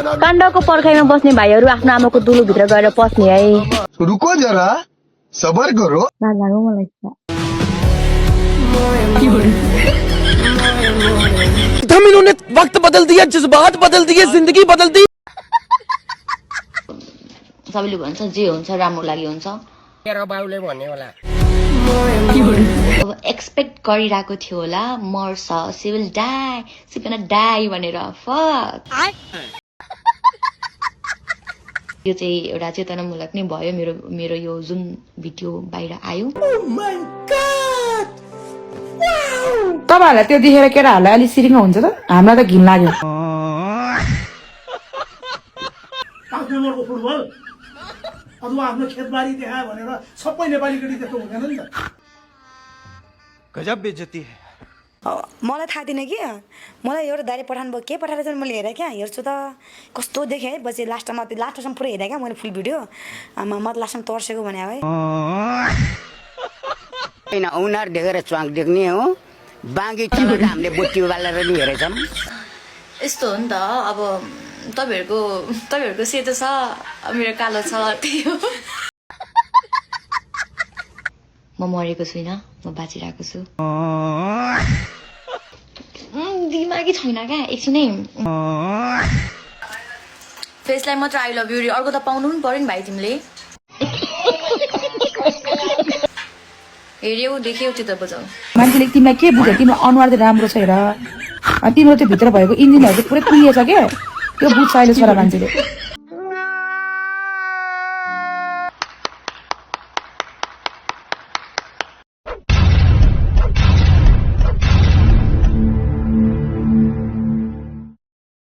काण्डको पर्खाइमा बस्ने भाइहरू आफ्नो आमाको दुलोभित्र गएर पस्ने है। रुको जरा सबर करो। मलाई हम इन्होंने वक्त बदल दिया, जज्बात बदल दिए, जिंदगी बदल दी। सबैले भन्छ जे हुन्छ राम्रो लागि हुन्छ। मेरो बाउले भन्ने होला। अब एक्सपेक्ट गरिरहेको थियो होला मर्छ, सी विल डाई, सी गना डाई भनेर। फक यो चाहिँ एउटा चेतनामूलक नै भयो मेरो यो जुन भिडियो बाहिर आयो। तपाईहरुलाई त्यो देखेर केटाहरुलाई अलि सिरिङ हुन्छ त, हामीलाई त घिन लाग्यो। आफ्नो नम्बरको फुटबल अथवा आफ्नो खेतबारी देखायो भनेर सबै नेपाली केटी त्यस्तो हुँदैन नि त। गजब बेइज्जती है। मलाई थाहा थिएन कि मलाई एउटा दाइले पठाउनु भयो, के पठाएर चाहिँ मैले हेरेँ क्या, हेर्छु त कस्तो देखेँ है। पछि लास्टसम्म पुरै हेरेँ क्या मैले फुल भिडियो। आमा म त लास्टमा तर्सेको भने है। होइन उनीहरू देखेर च्वाङ देख्ने हो, बाँकी चलाएर हामीले बुट्टी बालेर नि हेरेछौँ। यस्तो हो नि त, अब तपाईँहरूको सेतो छ, मेरो कालो छ, त्यही हो। म मरेको छुइनँ, म बाँचिरहेको छु। दिमागी छैन क्या एकछिनै। फेसलाई मात्र आई लभ यु, अर्को त पाउनु पनि पर्यो नि भाइ तिमीले। हेऱ्यौ देख्यौ त्यो त बुझाउ। मान्छेले तिमीलाई के बुझ्यो, तिम्रो अनुहार चाहिँ राम्रो छ हेर, तिम्रो त्यो भित्र भएको इन्जिनहरु चाहिँ पुरै कुहिएछ के, त्यो बुझ्छ अहिले छोरा मान्छेले।